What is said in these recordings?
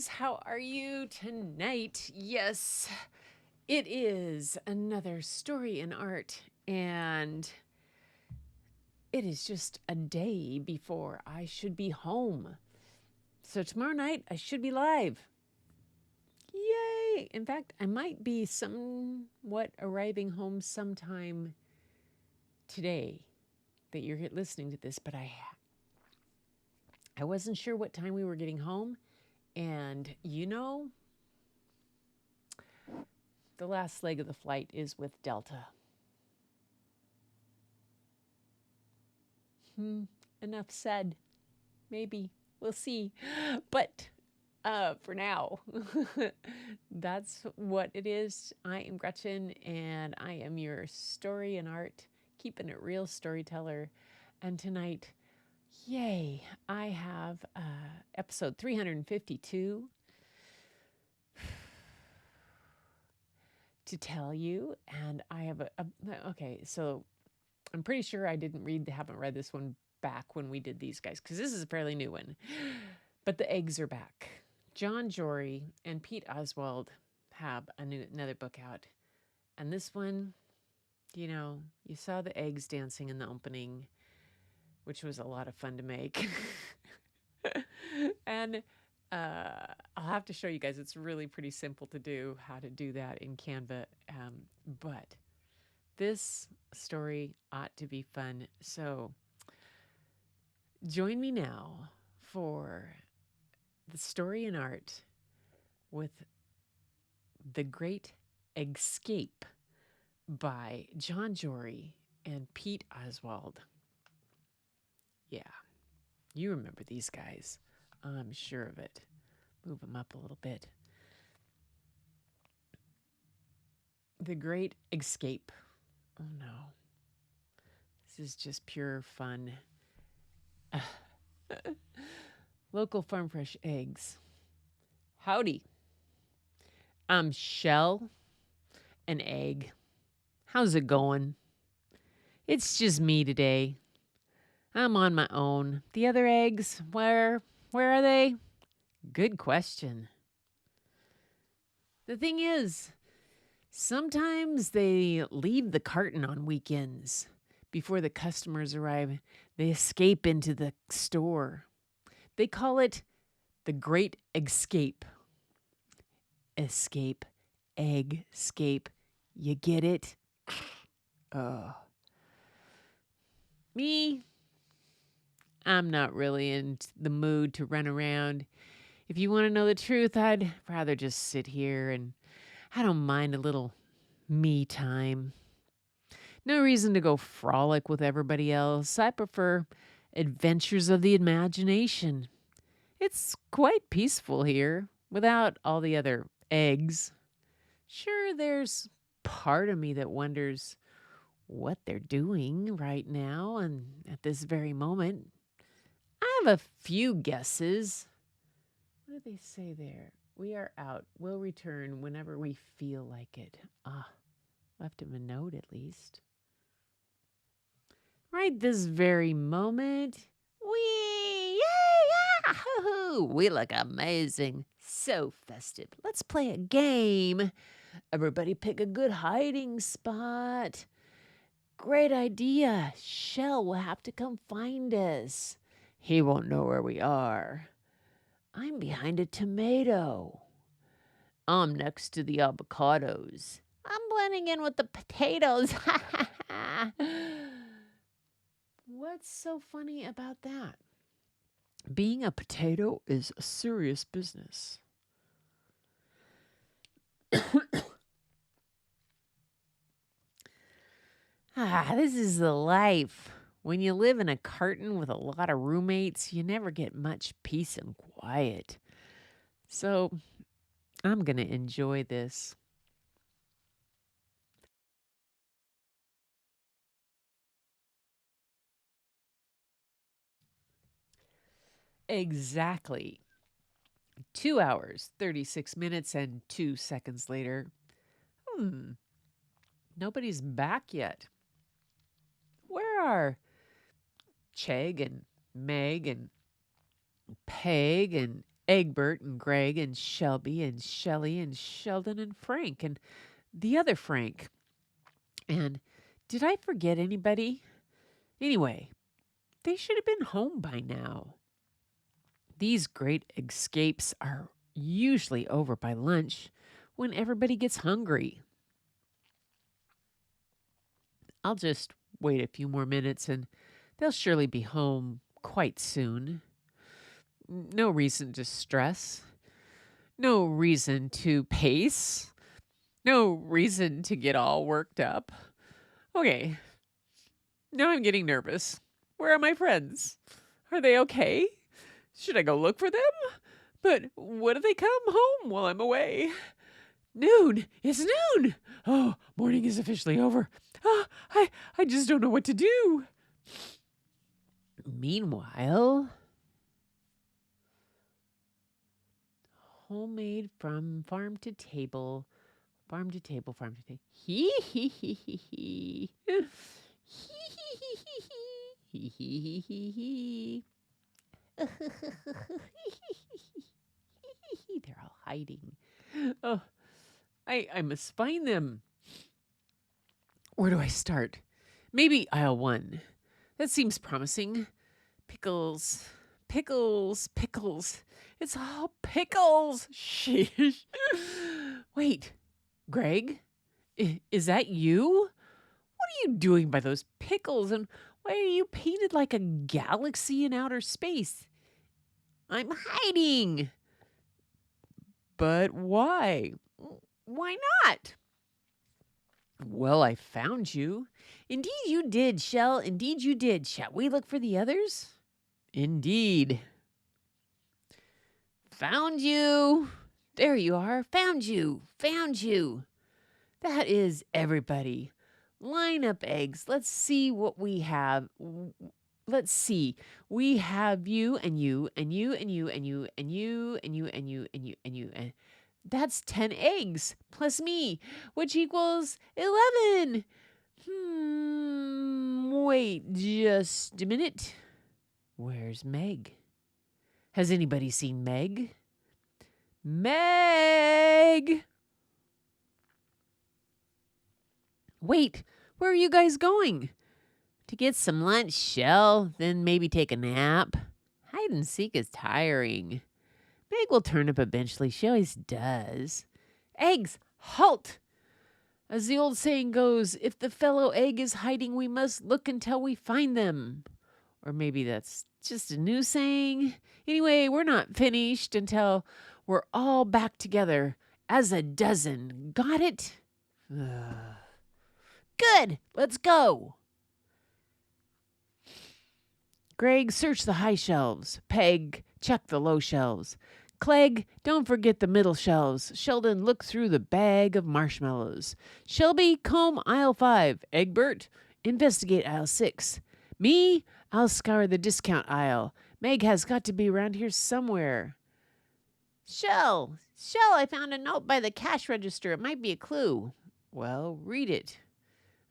guys. How are you tonight? Yes, it is another story in art, and it is just a day before I should be home. So tomorrow night, I should be live. Yay! In fact, I might be somewhat arriving home sometime today that you're listening to this, but I wasn't sure what time we were getting home. And the last leg of the flight is with Delta. Enough said. Maybe. We'll see. But for now, that's what it is. I am Gretchen, and I am your story and art, keeping it real storyteller. And tonight, yay, I have episode 352 to tell you. And I have okay, so I'm pretty sure I haven't read this one back when we did these guys, because this is a fairly new one. But the eggs are back. John Jory and Pete Oswald have another book out. And this one, you saw the eggs dancing in the opening, which was a lot of fun to make. And I'll have to show you guys. It's really pretty simple to do, how to do that in Canva. But this story ought to be fun. So join me now for the story and art with The Great Escape by John Jory and Pete Oswald. Yeah, you remember these guys. I'm sure of it. Move them up a little bit. The Great Escape. Oh no. This is just pure fun. Local farm fresh eggs. Howdy. I'm Shell, an egg. How's it going? It's just me today. I'm on my own. The other eggs, where are they? Good question. The thing is, sometimes they leave the carton on weekends. Before the customers arrive, they escape into the store. They call it the Great Escape. Escape, egg, scape. You get it? Me, I'm not really in the mood to run around. If you want to know the truth, I'd rather just sit here, and I don't mind a little me time. No reason to go frolic with everybody else. I prefer adventures of the imagination. It's quite peaceful here, without all the other eggs. Sure, there's part of me that wonders what they're doing right now and at this very moment. I have a few guesses. What did they say there? We are out. We'll return whenever we feel like it. Left him a note at least. Right this very moment. Wee! Yay! Yahoo! We look amazing. So festive. Let's play a game. Everybody pick a good hiding spot. Great idea. Shell will have to come find us. He won't know where we are. I'm behind a tomato. I'm next to the avocados. I'm blending in with the potatoes. What's so funny about that? Being a potato is a serious business. This is the life. When you live in a carton with a lot of roommates, you never get much peace and quiet. So I'm going to enjoy this. Exactly 2 hours, 36 minutes, and 2 seconds later. Nobody's back yet. Where are Chegg and Meg and Peg and Egbert and Greg and Shelby and Shelley and Sheldon and Frank and the other Frank. And did I forget anybody? Anyway, they should have been home by now. These great escapes are usually over by lunch when everybody gets hungry. I'll just wait a few more minutes and they'll surely be home quite soon. No reason to stress. No reason to pace. No reason to get all worked up. Okay, now I'm getting nervous. Where are my friends? Are they okay? Should I go look for them? But what if they come home while I'm away? Noon! It's noon! Oh, morning is officially over. Oh, I just don't know what to do. Meanwhile, homemade from farm to table, farm to table, farm to table. Hee hee hee hee hee. Hee hee hee hee hee. Hee hee hee hee hee. They're all hiding. Oh, I must find them. Where do I start? Maybe aisle 1. That seems promising. Pickles, pickles, pickles. It's all pickles. Sheesh. Wait, Greg, is that you? What are you doing by those pickles? And why are you painted like a galaxy in outer space? I'm hiding. But why? Why not? Well, I found you. Indeed you did, Shell. Indeed you did. Shall we look for the others? Indeed. Found you. There you are. Found you. Found you. That is everybody. Line up eggs. Let's see what we have. Let's see. We have you and you and you and you and you and you and you and you and you and you and that's 10 eggs plus me, which equals 11. Wait just a minute. Where's Meg? Has anybody seen Meg? Meg! Wait, where are you guys going? To get some lunch, Shell, then maybe take a nap. Hide and seek is tiring. Meg will turn up eventually. She always does. Eggs, halt! As the old saying goes, if the fellow egg is hiding, we must look until we find them. Or maybe that's just a new saying. Anyway, we're not finished until we're all back together as a dozen. Got it? Good, let's go. Greg, search the high shelves. Peg, check the low shelves. Clegg, don't forget the middle shelves. Sheldon, look through the bag of marshmallows. Shelby, comb aisle 5. Egbert, investigate aisle 6. Me, I'll scour the discount aisle. Meg has got to be around here somewhere. Shell, I found a note by the cash register. It might be a clue. Well, read it.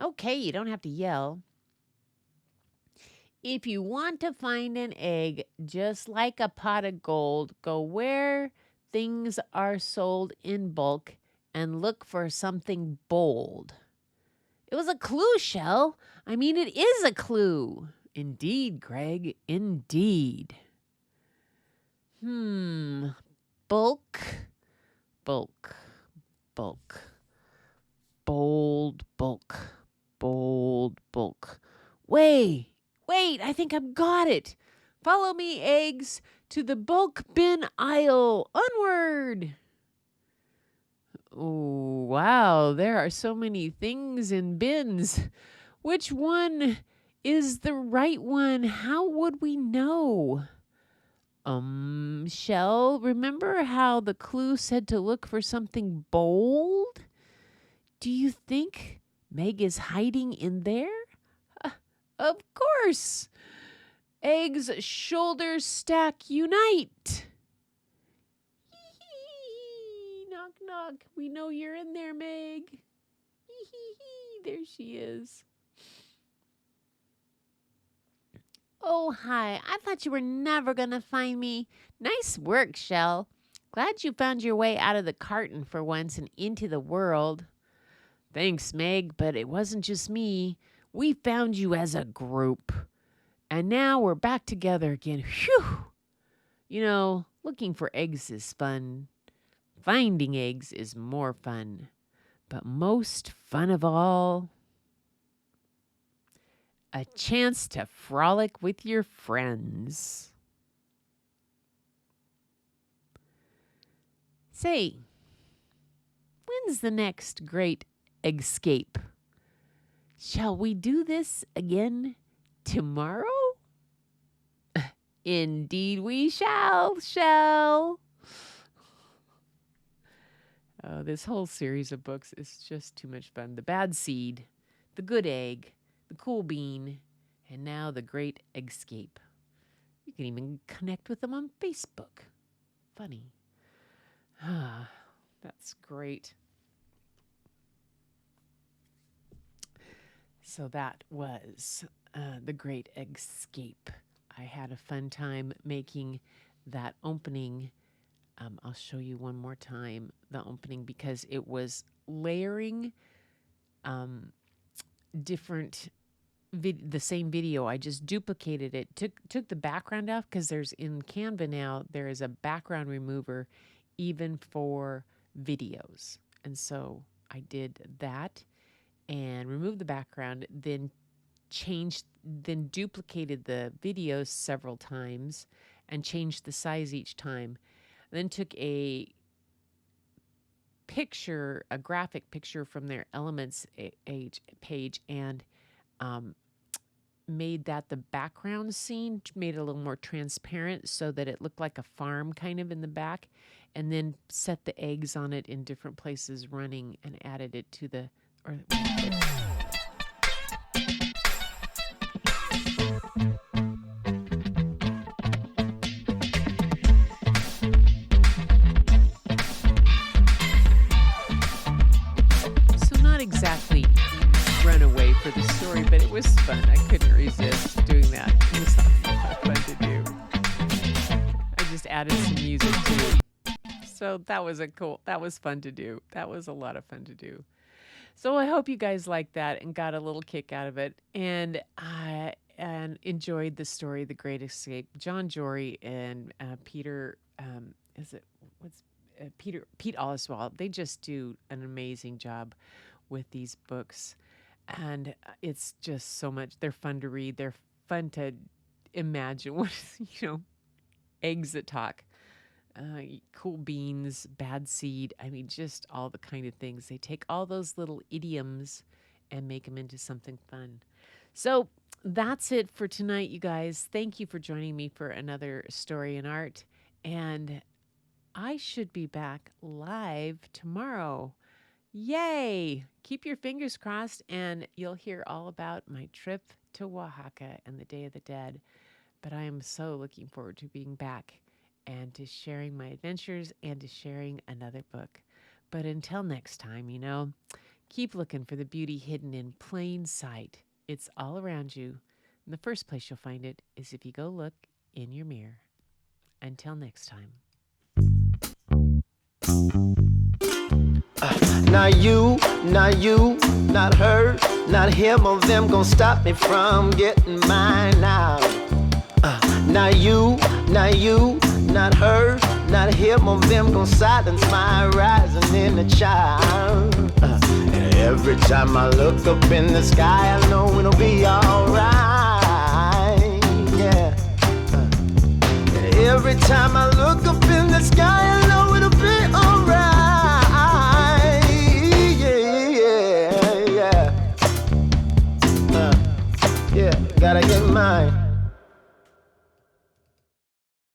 Okay, you don't have to yell. If you want to find an egg, just like a pot of gold, go where things are sold in bulk and look for something bold. It was a clue, Shell. I mean, it is a clue. Indeed, Greg, indeed. Bulk, bulk, bulk. Bold bulk, bold bulk. Wait, I think I've got it. Follow me, eggs, to the bulk bin aisle. Onward. Oh, wow, there are so many things in bins. Which one is the right one? How would we know? Shell, remember how the clue said to look for something bold? Do you think Meg is hiding in there? Of course. Eggs, shoulders stack, unite. Hee-hee. Knock, knock. We know you're in there, Meg. Hee-hee-hee. There she is. Oh, hi. I thought you were never going to find me. Nice work, Shell. Glad you found your way out of the carton for once and into the world. Thanks, Meg, but it wasn't just me. We found you as a group. And now we're back together again. Phew! You know, looking for eggs is fun. Finding eggs is more fun. But most fun of all, a chance to frolic with your friends. Say, when's the next great escape? Shall we do this again tomorrow? Indeed we shall. Oh, this whole series of books is just too much fun. The Bad Seed, The Good Egg, The Cool Bean, and now The Great Escape. You can even connect with them on Facebook. Funny. Ah, that's great. So that was The Great Escape. I had a fun time making that opening. I'll show you one more time the opening because it was layering different the same video. I just duplicated it, took the background off because there's in Canva now there is a background remover even for videos, and so I did that and removed the background, then duplicated the videos several times and changed the size each time. Then took a graphic picture from their Elements page and made that the background scene, made it a little more transparent so that it looked like a farm kind of in the back, and then set the eggs on it in different places running and added it to the... exactly Runaway for the story, but it was fun. I couldn't resist doing that. It was a lot of fun to do. I just added some music to it. So that was fun to do. That was a lot of fun to do. So I hope you guys liked that and got a little kick out of it and enjoyed the story, The Great Escape. John Jory and Pete Oswald, they just do an amazing job with these books, and it's just so much. They're fun to read. They're fun to imagine. What eggs that talk, cool beans, bad seed. I mean, just all the kind of things. They take all those little idioms and make them into something fun. So that's it for tonight, you guys. Thank you for joining me for another Story and Art, and I should be back live tomorrow. Yay! Keep your fingers crossed and you'll hear all about my trip to Oaxaca and the Day of the Dead. But I am so looking forward to being back and to sharing my adventures and to sharing another book. But until next time, keep looking for the beauty hidden in plain sight. It's all around you. And the first place you'll find it is if you go look in your mirror. Until next time. Not you, not her, not him or them gon' stop me from getting mine now. Not you, not her, not him or them gon' silence my rising inner child. And every time I look up in the sky, I know it'll be alright. Yeah. And every time I